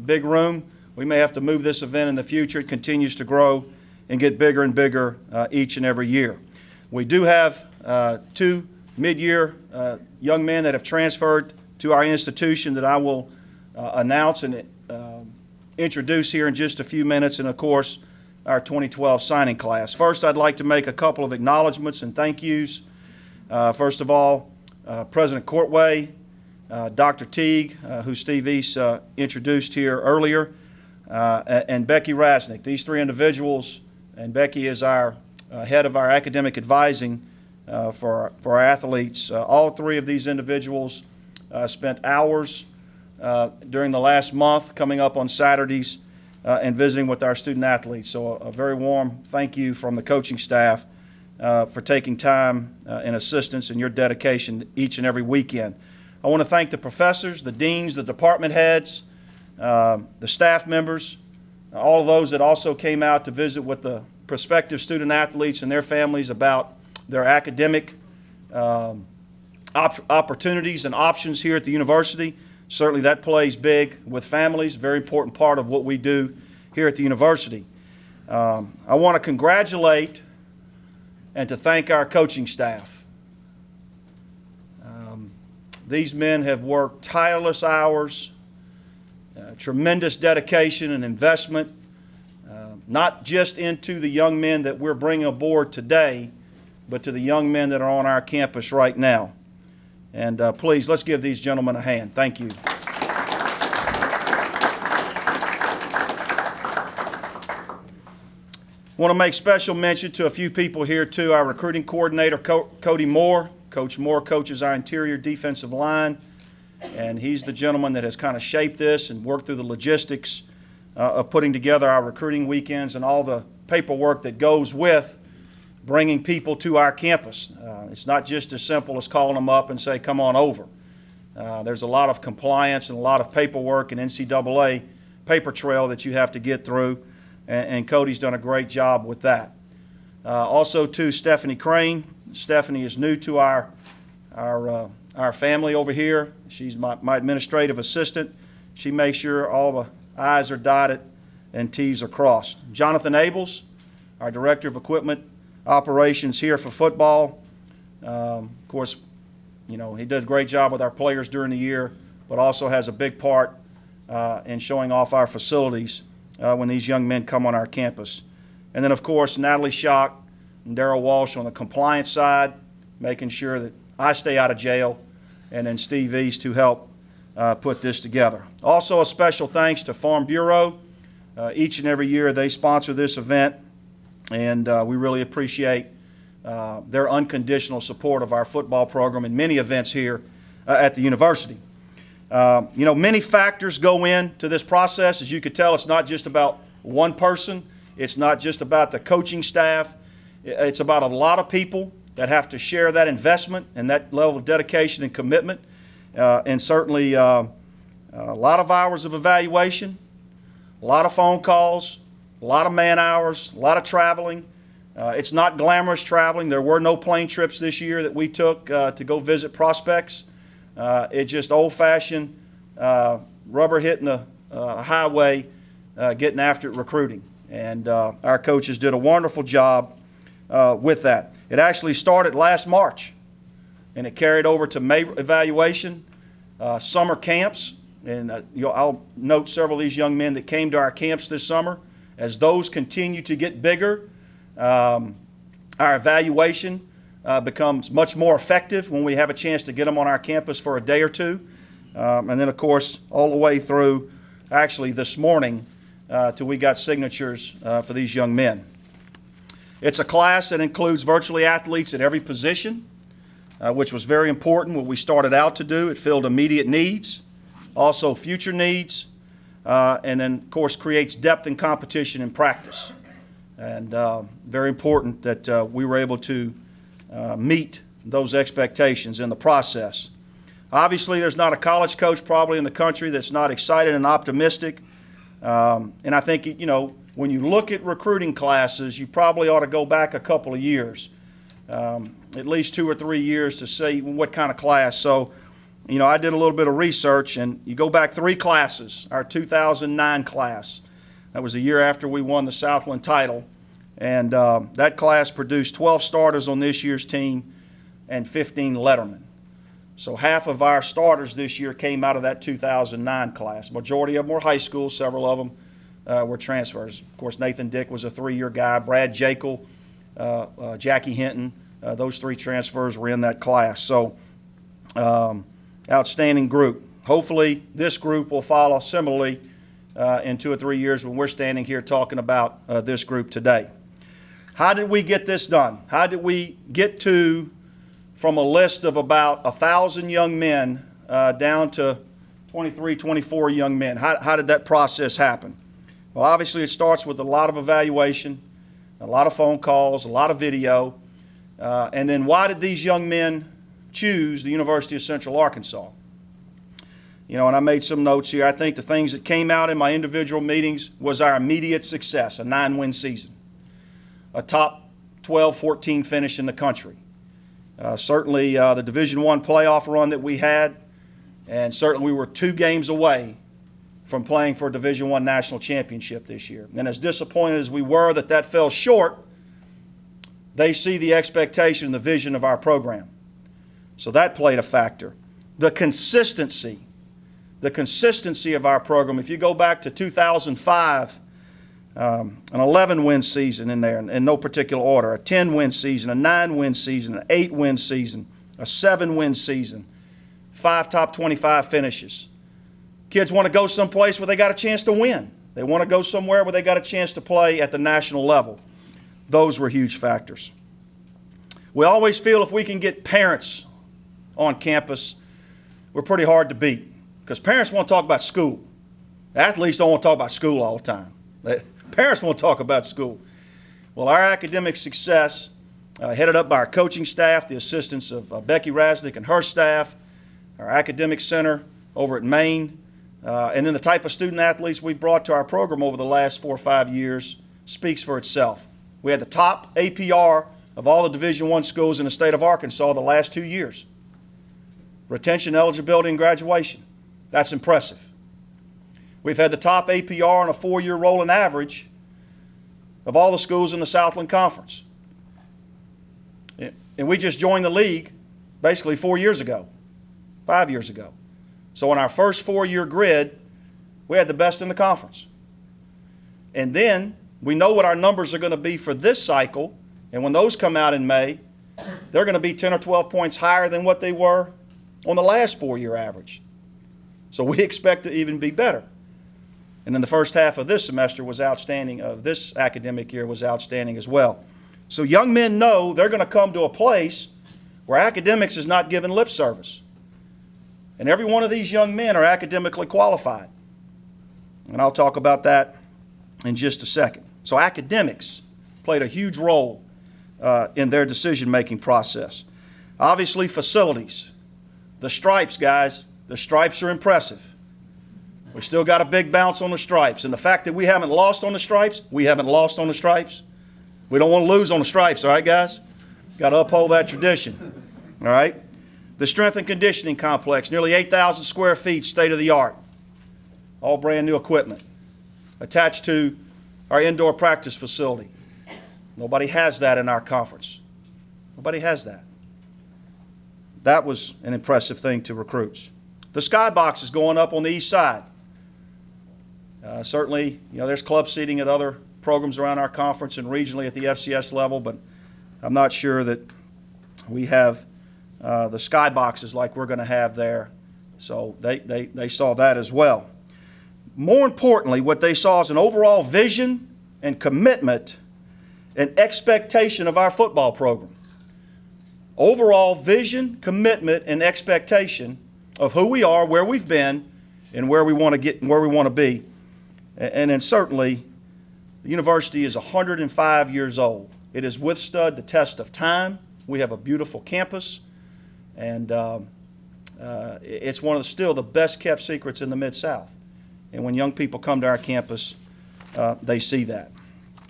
big room. We may have to move this event in the future. It continues to grow and get bigger and bigger each and every year. We do have 2 mid-year young men that have transferred to our institution that I will announce and introduce here in just a few minutes, and of course our 2012 signing class. First, I'd like to make a couple of acknowledgments and thank yous. First of all, President Courtway, Dr. Teague, who Steve East introduced here earlier, and Becky Rasnick. These 3 individuals, and Becky is our head of our academic advising for our athletes. All 3 of these individuals spent hours during the last month coming up on Saturdays and visiting with our student athletes. So a very warm thank you from the coaching staff for taking time and assistance and your dedication each and every weekend. I want to thank the professors, the deans, the department heads, the staff members, all of those that also came out to visit with the prospective student athletes and their families about their academic opportunities and options here at the university. Certainly that plays big with families, very important part of what we do here at the university. I want to congratulate and to thank our coaching staff. These men have worked tireless hours, tremendous dedication and investment, not just into the young men that we're bringing aboard today, but to the young men that are on our campus right now. And please, let's give these gentlemen a hand. Thank you. I want to make special mention to a few people here too. Our recruiting coordinator, Cody Moore. Coach Moore coaches our interior defensive line, and he's the gentleman that has kind of shaped this and worked through the logistics of putting together our recruiting weekends and all the paperwork that goes with bringing people to our campus. It's not just as simple as calling them up and say, come on over. There's a lot of compliance and a lot of paperwork and NCAA paper trail that you have to get through, and Cody's done a great job with that. Also, too, Stephanie Crane. Stephanie is new to our family over here. She's my administrative assistant. She makes sure all the I's are dotted and T's are crossed. Jonathan Abels, our director of equipment operations here for football. Of course, you know, he does a great job with our players during the year, but also has a big part in showing off our facilities when these young men come on our campus. And then, of course, Natalie Schock and Darrell Walsh on the compliance side, making sure that I stay out of jail, and then Steve East to help put this together. Also, a special thanks to Farm Bureau. Each and every year they sponsor this event, and we really appreciate their unconditional support of our football program and many events here at the university. You know, many factors go into this process. As you could tell, it's not just about one person. It's not just about the coaching staff. It's about a lot of people that have to share that investment and that level of dedication and commitment. And certainly a lot of hours of evaluation, a lot of phone calls, a lot of man hours, a lot of traveling. It's not glamorous traveling. There were no plane trips this year that we took to go visit prospects. It's just old-fashioned rubber hitting the highway, getting after it, recruiting. And our coaches did a wonderful job with that. It actually started last March, and it carried over to May evaluation, summer camps. And I'll note several of these young men that came to our camps this summer. As those continue to get bigger, our evaluation becomes much more effective when we have a chance to get them on our campus for a day or two. And then, of course, all the way through, actually this morning, till we got signatures for these young men. It's a class that includes virtually athletes at every position, which was very important, what we started out to do. It filled immediate needs, also future needs, and then, of course, creates depth and competition in practice. And very important that we were able to meet those expectations in the process. Obviously, there's not a college coach probably in the country that's not excited and optimistic. And I think, you know, when you look at recruiting classes, you probably ought to go back a couple of years, at least 2 or 3 years, to see what kind of class. So I did a little bit of research, and you go back 3 classes, our 2009 class. That was a year after we won the Southland title. And that class produced 12 starters on this year's team and 15 lettermen. So half of our starters this year came out of that 2009 class. Majority of them were high school. Several of them were transfers. Of course, Nathan Dick was a 3-year guy. Brad Jekyll, Jackie Hinton, those 3 transfers were in that class. So outstanding group. Hopefully this group will follow similarly in 2 or 3 years when we're standing here talking about this group today. How did we get this done? How did we get from a list of about 1,000 young men down to 23, 24 young men? How did that process happen? Well, obviously it starts with a lot of evaluation, a lot of phone calls, a lot of video. And then why did these young men choose the University of Central Arkansas? And I made some notes here. I think the things that came out in my individual meetings was our immediate success, a 9-win season, a top 12, 14 finish in the country. Certainly the Division I playoff run that we had, and certainly we were 2 games away from playing for a Division I national championship this year. And as disappointed as we were that fell short, they see the expectation and the vision of our program. So that played a factor. The consistency of our program. If you go back to 2005, an 11-win season in there in no particular order, a 10-win season, a 9-win season, an 8-win season, a 7-win season, 5 top 25 finishes. Kids want to go someplace where they got a chance to win. They want to go somewhere where they got a chance to play at the national level. Those were huge factors. We always feel if we can get parents on campus, we're pretty hard to beat because parents want to talk about school. Athletes don't want to talk about school all the time. Parents want to talk about school. Well, our academic success, headed up by our coaching staff, the assistance of Becky Rasnick and her staff, our academic center over at Maine, and then the type of student athletes we've brought to our program over the last 4 or 5 years speaks for itself. We had the top APR of all the Division I schools in the state of Arkansas the last 2 years. Retention, eligibility, and graduation. That's impressive. We've had the top APR on a 4-year rolling average of all the schools in the Southland Conference. And we just joined the league basically 4 years ago, 5 years ago. So in our first 4-year grid, we had the best in the conference. And then we know what our numbers are going to be for this cycle, and when those come out in May, they're going to be 10 or 12 points higher than what they were on the last 4-year average. So we expect to even be better. And then the first half of this semester was outstanding, of this academic year was outstanding as well. So young men know they're going to come to a place where academics is not given lip service. And every one of these young men are academically qualified. And I'll talk about that in just a second. So academics played a huge role in their decision-making process. Obviously, facilities. The stripes, guys, the stripes are impressive. We still got a big bounce on the stripes. And the fact that we haven't lost on the stripes, we don't want to lose on the stripes, all right, guys? Got to uphold that tradition, all right? The strength and conditioning complex, nearly 8,000 square feet, state-of-the-art. All brand new equipment attached to our indoor practice facility. Nobody has that in our conference. Nobody has that. That was an impressive thing to recruits. The skybox is going up on the east side. Certainly, there's club seating at other programs around our conference and regionally at the FCS level, but I'm not sure that we have the skyboxes like we're going to have there. So they saw that as well. More importantly, what they saw is an overall vision and commitment and expectation of our football program. Overall vision, commitment, and expectation of who we are, where we've been, and where we want to get and where we want to be. And then certainly, the university is 105 years old. It has withstood the test of time. We have a beautiful campus, and it's one of still the best kept secrets in the Mid-South. And when young people come to our campus, they see that.